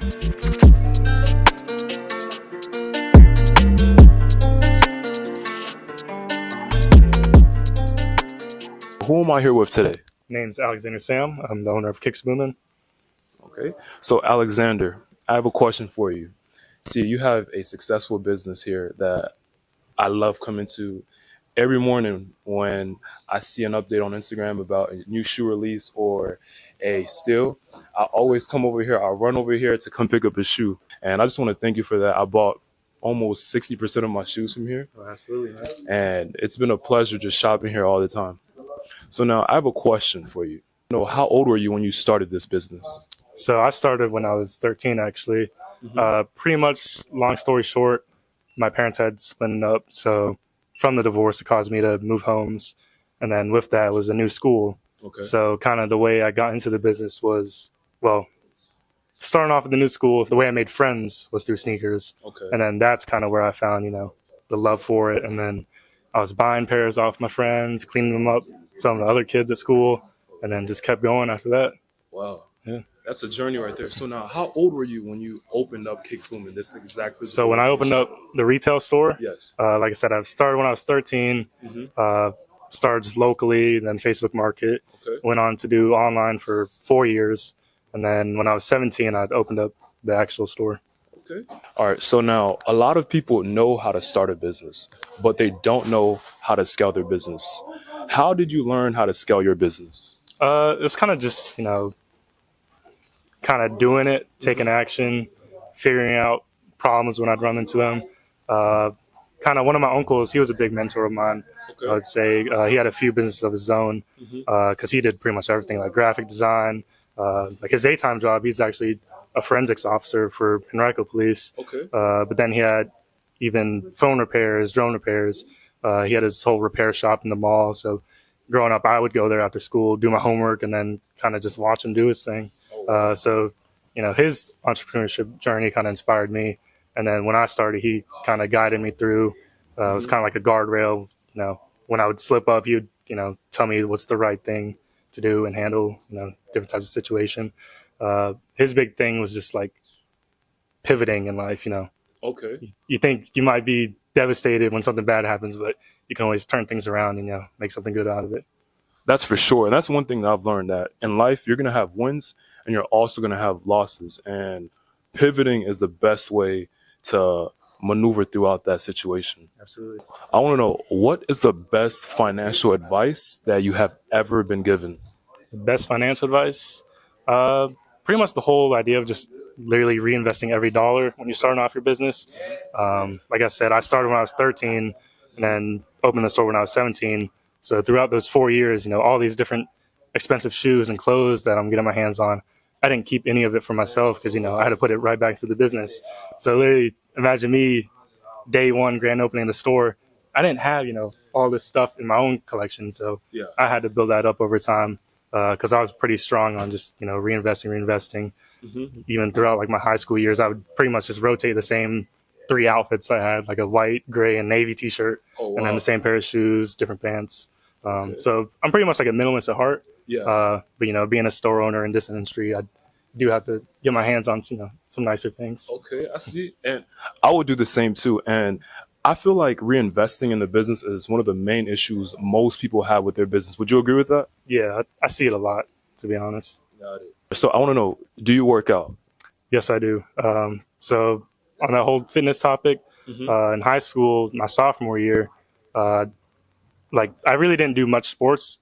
Who am I here with today? Name's Alexander Sam. I'm the owner of Kicks Boomin'. Okay. So Alexander, I have a question for you. See, you have a successful business here that I love coming to every morning when I see an update on Instagram about a new shoe release or a steal. I always come over here. I run over here to come pick up a shoe. And I just want to thank you for that. I bought almost 60% of my shoes from here. Oh, absolutely, man. And it's been a pleasure just shopping here all the time. So now I have a question for you. How old were you when you started this business? So I started when I was 13, actually. Pretty much, long story short, my parents had split up. So from the divorce, it caused me to move homes. And then with that was a new school. Okay. So kind of the way I got into the business was, well, starting off at the new school, the way I made friends was through sneakers. Okay. And then that's kind of where I found, the love for it. And then I was buying pairs off my friends, cleaning them up, selling to other kids at school, and then just kept going after that. Wow. Yeah. That's a journey right there. So now, how old were you when you opened up Kicks Boom in this exact position? So when I opened up the retail store, yes, like I said, I started when I was 13, started just locally, then Facebook Market, went on to do online for 4 years. And then when I was 17, I'd opened up the actual store. Okay. All right. So now a lot of people know how to start a business, but they don't know how to scale their business. How did you learn how to scale your business? It was kind of just, kind of doing it, taking action, figuring out problems when I'd run into them. Kind of one of my uncles, he was a big mentor of mine. I would say he had a few businesses of his own because he did pretty much everything, like graphic design. Like his daytime job, he's actually a forensics officer for Henrico Police. But then he had even phone repairs, drone repairs. He had his whole repair shop in the mall. So growing up, I would go there after school, do my homework, and then kind of just watch him do his thing. So, his entrepreneurship journey kind of inspired me. And then when I started, he kind of guided me through. It was kind of like a guardrail. When I would slip up, he would, tell me what's the right thing to do and handle, different types of situation. His big thing was just like pivoting in life, Okay. You think you might be devastated when something bad happens, but you can always turn things around and, make something good out of it. That's for sure. And that's one thing that I've learned, that in life, you're going to have wins and you're also going to have losses. And pivoting is the best way to maneuver throughout that situation. Absolutely. I want to know, what is the best financial advice that you have ever been given? The best financial advice? Pretty much the whole idea of just literally reinvesting every dollar when you're starting off your business. Like I said, I started when I was 13 and then opened the store when I was 17. So throughout those 4 years, all these different expensive shoes and clothes that I'm getting my hands on, I didn't keep any of it for myself because, I had to put it right back to the business. So literally, imagine me, day one, grand opening the store. I didn't have, all this stuff in my own collection. So I had to build that up over time because I was pretty strong on just, reinvesting. Even throughout like my high school years, I would pretty much just rotate the same 3 outfits I had, like a white, gray, and navy t-shirt, and then the same pair of shoes, different pants. So I'm pretty much like a minimalist at heart. But being a store owner in this industry, I do have to get my hands on some nicer things. Okay, I see. And I would do the same too. And I feel like reinvesting in the business is one of the main issues most people have with their business. Would you agree with that? Yeah, I see it a lot, to be honest. Got it. So I want to know, do you work out? Yes, I do. So on that whole fitness topic, in high school, my sophomore year, I really didn't do much sports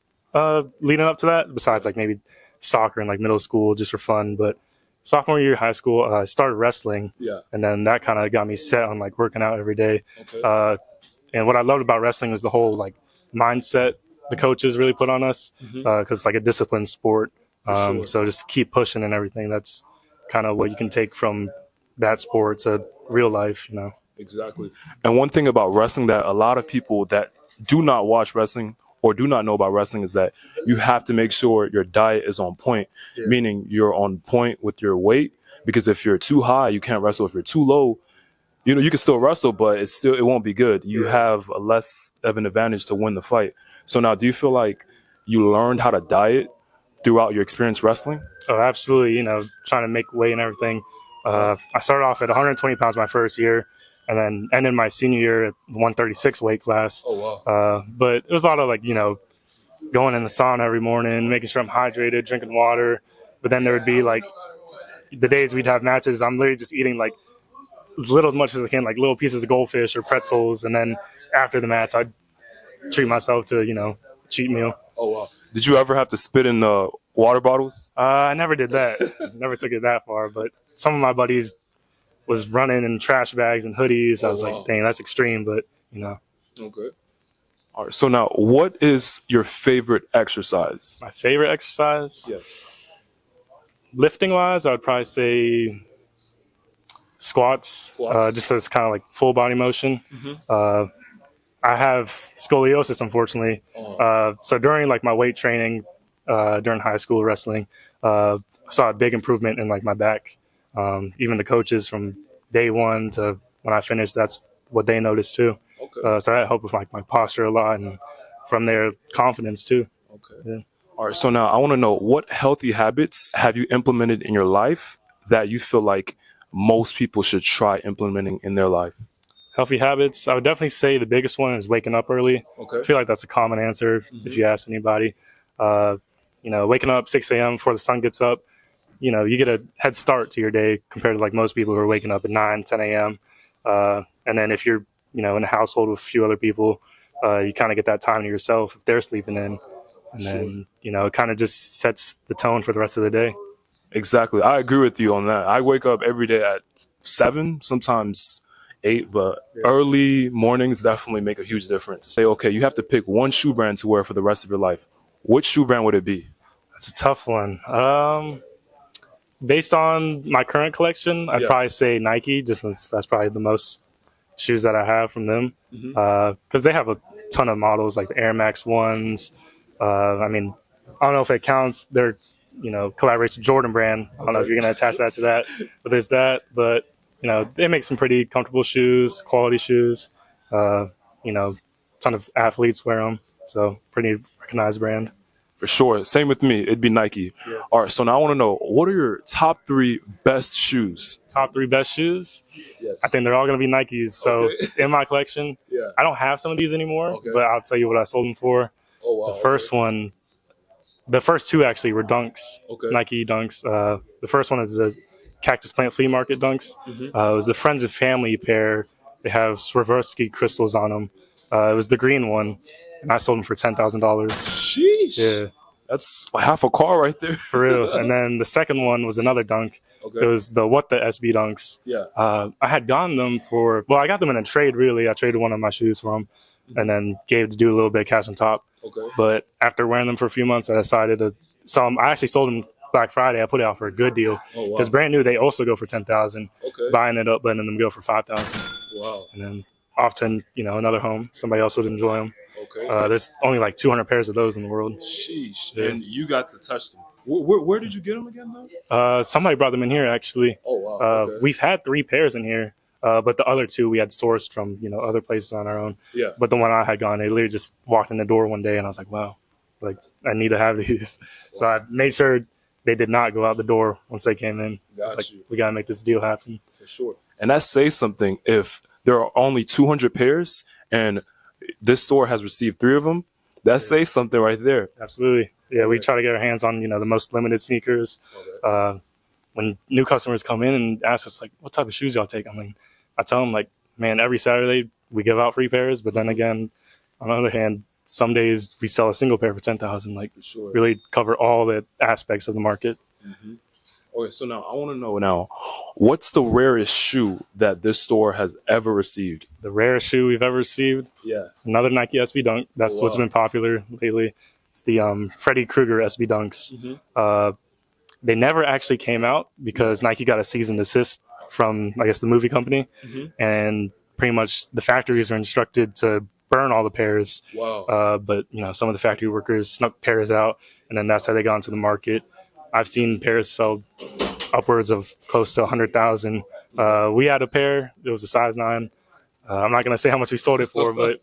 leading up to that, besides like maybe soccer in like middle school just for fun. But sophomore year of high school, I started wrestling, and then that kind of got me set on like working out every day. And what I loved about wrestling was the whole like mindset the coaches really put on us, because it's like a disciplined sport. So just keep pushing and everything. That's kind of what you can take from that sport to real life, Exactly. And one thing about wrestling that a lot of people that do not watch wrestling or do not know about wrestling is that you have to make sure your diet is on point, meaning you're on point with your weight, because if you're too high, you can't wrestle. If you're too low, you can still wrestle, but it won't be good. You have a less of an advantage to win the fight. So now, do you feel like you learned how to diet throughout your experience wrestling? Oh, absolutely. Trying to make weight and everything. I started off at 120 pounds my first year, and then ended my senior year at 136 weight class. Oh wow. But it was a lot of going in the sauna every morning, making sure I'm hydrated, drinking water. But then there would be the days we'd have matches, I'm literally just eating as much as I can, like little pieces of goldfish or pretzels. And then after the match, I'd treat myself to, cheat meal. Oh wow. Did you ever have to spit in the water bottles? I never did that. Never took it that far. But some of my buddies was running in trash bags and hoodies. I was like, dang, that's extreme. But, Okay. All right. So now, what is your favorite exercise? My favorite exercise? Yes. Lifting wise, I would probably say squats. Just as kind of like full body motion. Mm-hmm. I have scoliosis, unfortunately. So during my weight training, during high school wrestling, saw a big improvement in my back. Even the coaches from day one to when I finished, that's what they noticed too. Okay. So that helped with my posture a lot, and from there, confidence too. Okay. Yeah. All right. So now I want to know, what healthy habits have you implemented in your life that you feel like most people should try implementing in their life? Healthy habits, I would definitely say the biggest one is waking up early. Okay. I feel like that's a common answer if you ask anybody. Waking up 6 a.m. before the sun gets up, you get a head start to your day compared to most people who are waking up at 9, 10 a.m. And then if you're, in a household with a few other people, you kind of get that time to yourself if they're sleeping in. And then, it kind of just sets the tone for the rest of the day. Exactly. I agree with you on that. I wake up every day at 7, sometimes 8, but early mornings definitely make a huge difference. Say, okay, you have to pick one shoe brand to wear for the rest of your life. Which shoe brand would it be? That's a tough one. Based on my current collection, I'd probably say Nike, just since that's probably the most shoes that I have from them. Because they have a ton of models, like the Air Max 1s. I don't know if it counts. Their, collaboration Jordan brand. I don't know if you're going to attach that to that. But there's that. But, they make some pretty comfortable shoes, quality shoes. A ton of athletes wear them. So pretty recognized brand. For sure. Same with me. It'd be Nike. Yeah. All right. So now I want to know, what are your top 3 best shoes? Top 3 best shoes? Yes. I think they're all going to be Nikes. So in my collection, I don't have some of these anymore, but I'll tell you what I sold them for. Oh, wow. The first 2 actually were Dunks, Nike Dunks. The first one is the Cactus Plant Flea Market Dunks. It was the Friends and Family pair. They have Swarovski crystals on them. It was the green one, and I sold them for $10,000. Sheesh. Yeah. That's half a car right there. For real. And then the second one was another dunk. It was the What the SB Dunks. Yeah. I had gotten them I got them in a trade, really. I traded one of my shoes for them and then gave to do a little bit of cash on top. But after wearing them for a few months, I decided to sell them. I actually sold them Black Friday. I put it out for a good deal because brand new, they also go for $10,000. Buying it up, letting them go for $5,000. Wow. And then off to another home. Somebody else would enjoy them. There's only 200 pairs of those in the world. Sheesh. Yeah. And you got to touch them. Where did you get them again, though? Somebody brought them in here, actually. Oh, wow. We've had 3 pairs in here, but the other 2 we had sourced from, other places on our own. Yeah. But the one I had gone, they literally just walked in the door one day, and I was like, wow, I need to have these. Wow. So I made sure they did not go out the door once they came in. We got to make this deal happen. For sure. And that says something. If there are only 200 pairs and this store has received 3 of them, that says something right there. Absolutely. Yeah, we try to get our hands on, the most limited sneakers. When new customers come in and ask us, what type of shoes y'all take? I tell them, man, every Saturday we give out free pairs. But then again, on the other hand, some days we sell a single pair for $10,000. Sure. Really cover all the aspects of the market. Okay, so now I want to know what's the rarest shoe that this store has ever received? The rarest shoe we've ever received? Yeah. Another Nike SB Dunk. That's what's been popular lately. It's the Freddy Krueger SB Dunks. They never actually came out because Nike got a cease and desist from, I guess, the movie company. And pretty much the factories are instructed to burn all the pairs. Wow. But, some of the factory workers snuck pairs out, and then that's how they got into the market. I've seen pairs sell upwards of close to 100,000. We had a pair. It was a size 9. I'm not going to say how much we sold it for, but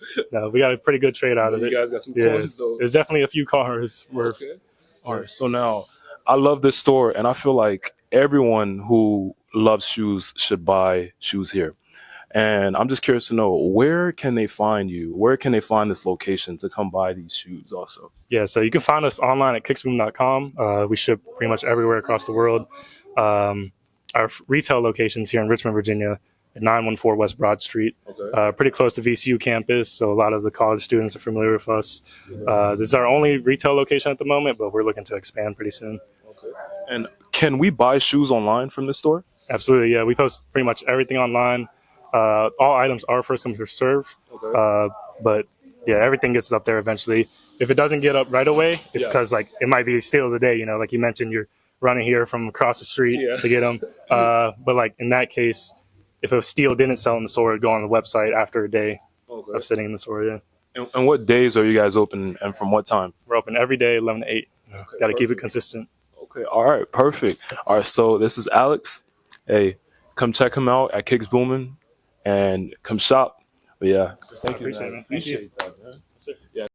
we got a pretty good trade out of it. You guys got some coins, though. There's definitely a few cars worth. All right. So now I love this store, and I feel like everyone who loves shoes should buy shoes here. And I'm just curious to know, where can they find you? Where can they find this location to come buy these shoes also? Yeah, so you can find us online at kicksboom.com. We ship pretty much everywhere across the world. Our retail locations here in Richmond, Virginia, at 914 West Broad Street, pretty close to VCU campus, so a lot of the college students are familiar with us. This is our only retail location at the moment, but we're looking to expand pretty soon. And can we buy shoes online from this store? Absolutely, yeah. We post pretty much everything online. All items are first come first serve, but yeah, everything gets up there eventually. If it doesn't get up right away, it's because like it might be steal of the day. You know, like you mentioned, you're running here from across the street to get them. But like in that case, if a steal didn't sell in the store, it'd go on the website after a day of sitting in the store. Yeah. And what days are you guys open, and from what time? We're open every day, 11 to 8. Got to keep it consistent. Okay, all right, perfect. All right, so this is Alex. Hey, come check him out at Kicks Boomin' and come shop. But yeah, thank you, man. Appreciate it, man. Thank you. Appreciate that, man. Yeah.